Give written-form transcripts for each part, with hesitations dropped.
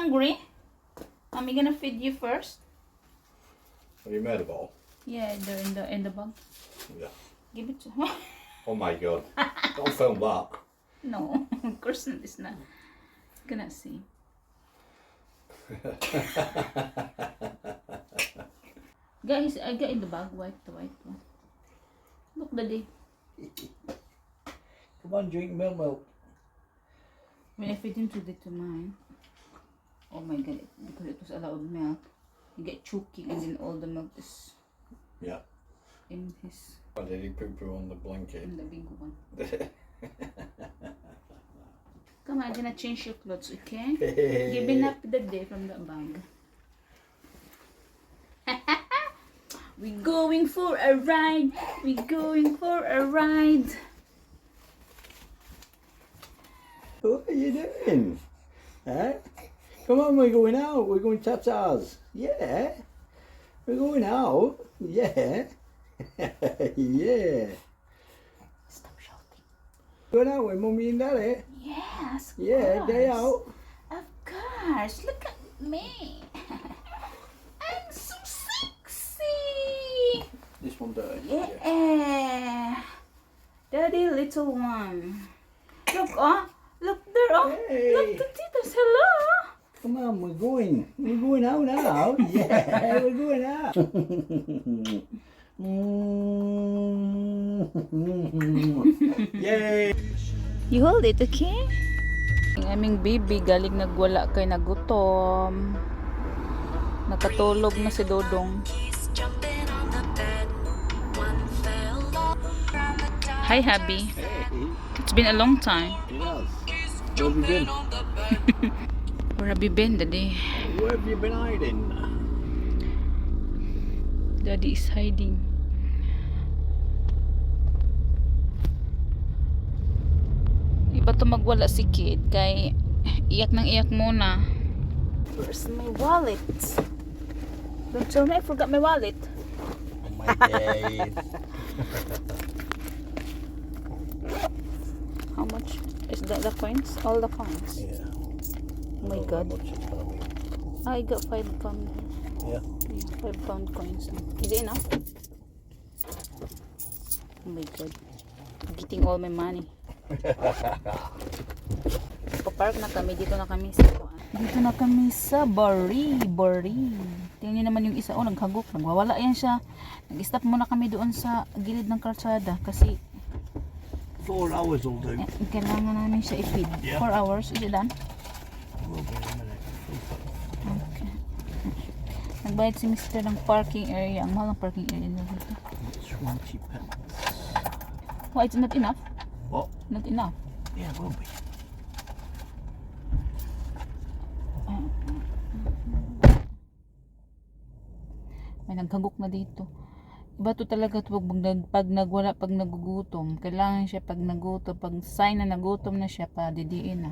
hungry? Am I gonna feed you first? Have you made a bowl? Yeah, they're in the bag. Yeah. Give it to Oh my god. Don't film that. No, of course not. It's not. Gonna see. Guys, I got in the bag. The white one. Look, Daddy. Come on, drink milk. When I feed him to mine, oh my god, because it was a lot of milk, you get choking and then all the milk is Yeah. in his, Why did he poo on the blanket? in the big one. Come on, I'm gonna change your clothes, okay? Giving up the day from the bag. We're going for a ride. We're going for a ride. What are you doing? Huh? Come on, we're going out. We're going tatas. Yeah. We're going out. Yeah. Yeah. Stop shouting. Going out with mummy and daddy. Yes, of Yeah, day course. out. Of course. Look at me. I'm so sexy. This one dirty. Yeah. Daddy, little one. Look, look there, Hey. Look, the titas. Hello. Come on, we're going. We're going out now. Yeah, we're going out. Yay! You hold it, okay? Ang aming baby galing nagwala kay nagutom. Nakatulog na si Dodong. Hi, Happy. Hey, It's been a long time. yes. Where have you been? Where have you been, Daddy? Where have you been hiding? Daddy is hiding. Iba to magwala si Kid kay iyak nang iyak muna. Where's my wallet? Don't tell me I forgot my wallet. Oh my days. How much is that? The coins? All the coins. Yeah. Oh my God. I got £5. Yeah. Yeah, £5 coins. Is it enough? Oh my God. Getting all my money. Papark na kami. Dito na kami sa Bari. Tingnan niyo naman yung isa. Oh, naghagok. Nagwawala yan siya. Nag-stop muna kami doon sa gilid ng kalsada kasi 4 hours will do. kailangan namin siya i-feed. Yeah. 4 hours. Is it done? Will be in a minute. Okay. Nagbayad si Mr. ng parking area. Ang mahal ng parking area nila dito. 20 pence. Why, it's not enough? What? Not enough. Yeah, will be. May naghagok na dito. Iba to talaga to pag nagwala, pag nagugutom. Kailangan siya pag nagutom, pag sign na nagutom na siya, padidiin na.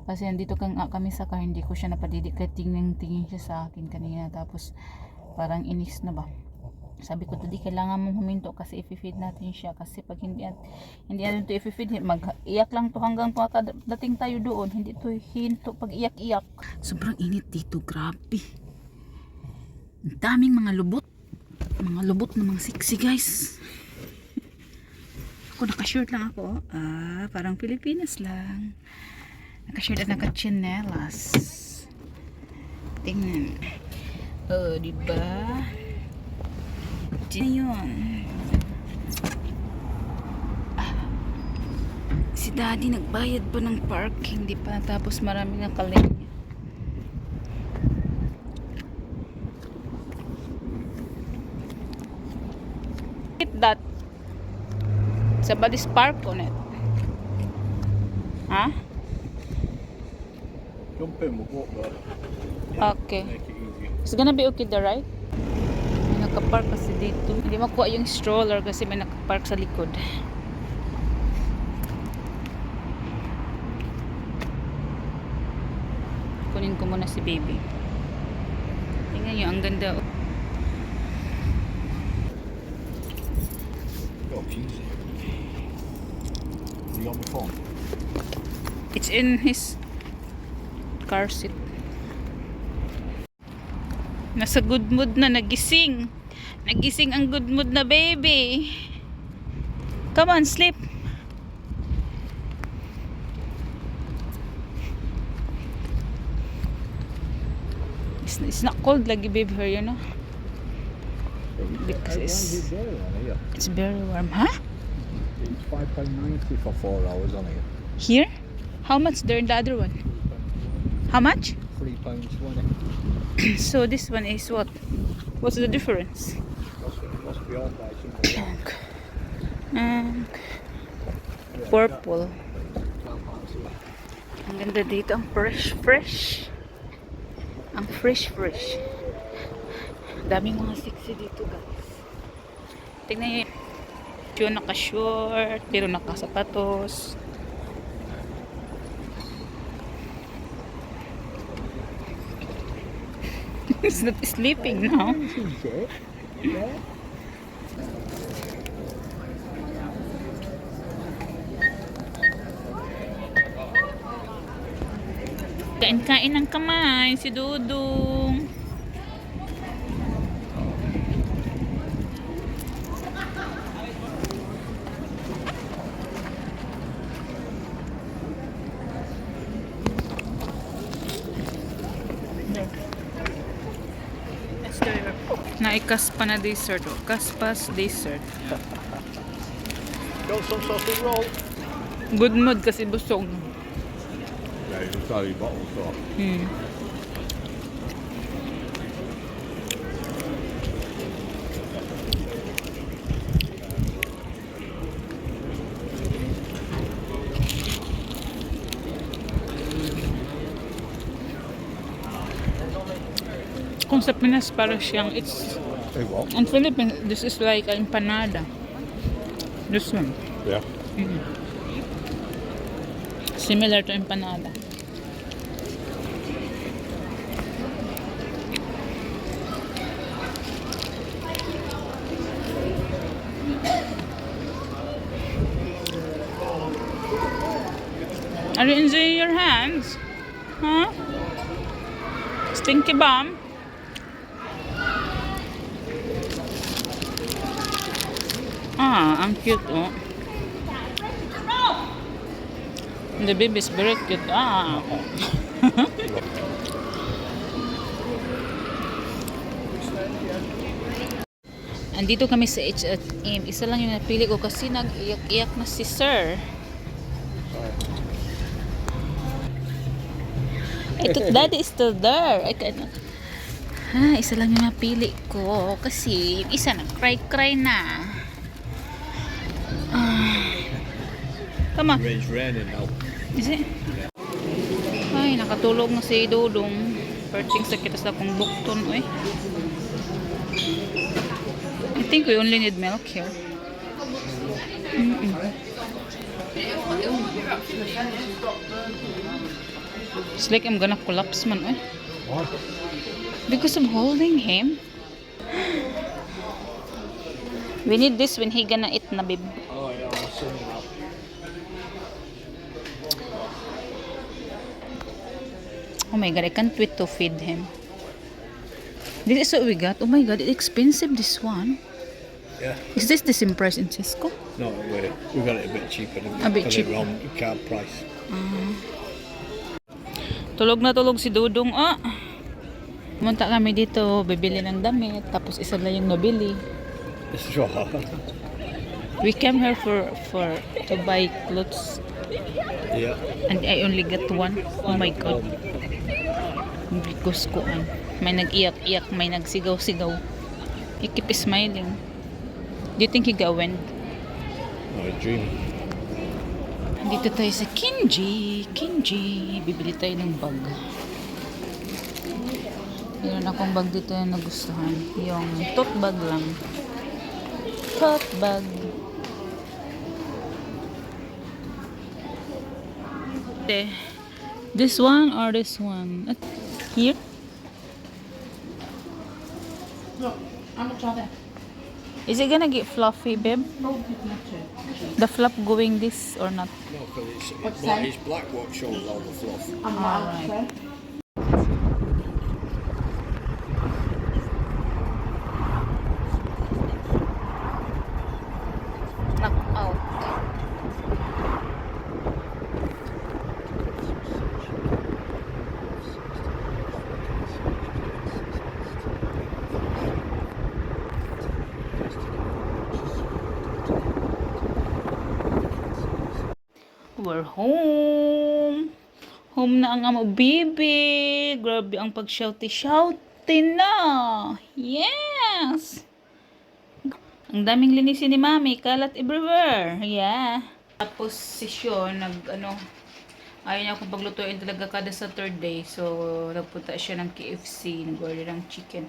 Kasi nandito kami sa car, hindi ko siya napadidi. Kaya tingin siya sa akin kanina. Tapos parang inis na ba. Sabi ko, Daddy, kailangan mong huminto kasi i-feed natin siya. Kasi pag hindi natin ito i-feed, mag-iyak lang to hanggang dating tayo doon. Hindi to hinto pag iyak-iyak. Sobrang init dito, grabe. Ang daming mga lubot. Mga lubot na mga sexy, guys. Ako, naka-shirt lang ako. Parang Pilipinas lang. Naka-shirt at naka-chinelas. Tingnan. Oh, diba? Yun. Si Daddy nagbayad pa ng parking. Di pa natapos, maraming nakalinya. Hit that. Somebody's park on it. Huh? Jump in, we'll walk there. Okay. Make it easy. It's gonna be okay there, right? May nakapark kasi dito. Hindi makuha yung stroller kasi may nakapark sa likod. Kunin ko muna si baby. Tingnan nyo, ang ganda. Oh, easy. You on the phone? It's in his car seat. Nasa good mood na, nagising. Nagising ang good mood na baby. Come on, sleep. It's not cold lagi baby here, you know. Because it's very warm, huh? It's £5.90 for 4 hours on here. Here? How much there in the other one? How much? £3.20. So this one is what? What's the difference? Must be on by something. Purple. Ang ganda dito, ang fresh. Ang fresh. Daming mga sexy dito, guys. Tingnan nyo yung naka-short, pero nakasapatos. He's not sleeping now. Kain-kain ng kamay si Dudong. Naikaspa na dessert. Oh. Kaspas dessert. Got some sausage roll? Good mood kasi busog. Yeah, you can tell your bottle so. Kung sa Pinas para siyang it's Hey, what? in Philippines this is like an empanada. This one Yeah. similar to empanada. Are you enjoying your hands? Huh? Stinky bum? Ah, ang cute, oh. The baby is very cute. Ah. Andito kami sa H&M. Isa lang yung napili ko kasi nag-iyak-iyak na si Sir. I thought Daddy is still there. I cannot. Isa lang yung napili ko kasi yung isa nag-cry na. Come on. It's raining now. Is it? Ay, nakatulog na si Dudong. Perching sa kita sa akong bukton, oy. I think we only need milk here. It's like I'm gonna collapse man, oy. What? Because I'm holding him. We need this when he gonna eat na, babe. Oh, yeah, I'm seeing that. Oh my god, I can't wait to feed him. This is what we got. Oh my god, it's expensive, this one. Yeah. Is this the same price in Cisco? No, we got it a bit cheaper. A bit cheaper. Around card price. Tulog na tulog si Dudong. Ah. Pumunta kami dito, bibili ng damit, tapos isa lang yung nabili. It's so hard. We came here for to buy clothes Yeah. and I only got one. Oh my god. Because ko may nag-iyak-iyak, may nagsigaw-sigaw. He keep smiling. Do you think he got wind? No, a dream. Dito tayo sa Kinji. Bibili tayo ng bag. Meron akong bag dito na nagustuhan. Yung tote bag lang. Tote bag. This one or this one? Here? No, I'm gonna try that. Is it gonna get fluffy, babe? The fluff going this or not? No, because What's that? it's black what shows all the fluff. I'm Alright. okay. home. Home na ang amo bibi. Grabe ang pag-shouty na. Yes! Ang daming linisin ni Mami. Kalat everywhere. Yeah. Tapos si Sean, ayaw niya akong paglutuin talaga kada Saturday. So, nagpunta siya ng KFC. Nag-order ng chicken.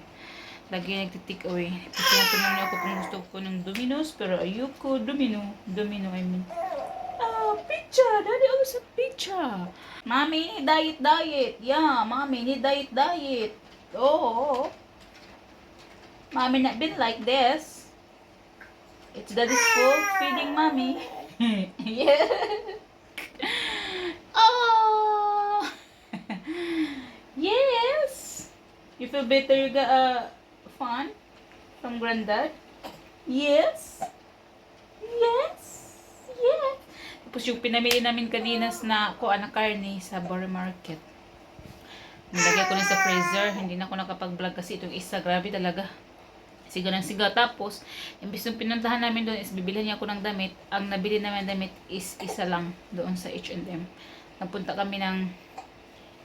Lagi nagtitik away. Pinatanong niya ako kung gusto ko ng Domino's. Pero ayoko. Domino, I mean. Pizza! Daddy always have pizza! Mommy, diet! Yeah, Mommy, need diet! Oh. Mommy not been like this. It's Daddy's fault feeding Mommy. Yeah. Oh. Yes. You feel better you got fun from Granddad? Yes. Tapos yung pinamili namin kanina na karne sa Borough Market. Nilagay ko na sa freezer. Hindi na ako nakapag-vlog kasi itong isa. Grabe talaga. Siga ng siga. Tapos, imbis nung pinuntahan namin doon is bibilhan niya ako ng damit. Ang nabili namin damit is isa lang doon sa H&M. Nagpunta kami ng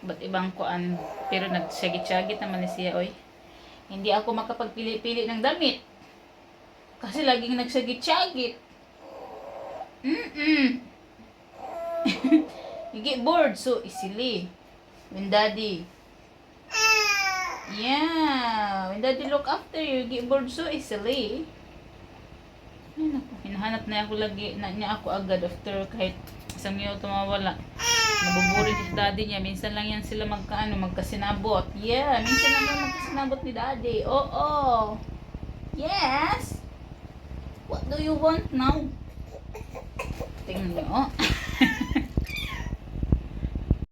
iba't ibang kuan. Pero nagsagit-sagit naman siya, oy. Hindi ako makapagpili-pili ng damit. Kasi laging nagsagit-sagit. You get bored so easily when daddy look after you, get bored so easily. Ay, naku, hinahanap na ako lagi niya ako agad after kahit isang minuto mawala. Nabuburin si daddy niya. Minsan lang yan sila magkasinabot. Yeah, minsan lang yan magkasinabot ni daddy. Oh. Yes. What do you want now? Tingnan niyo.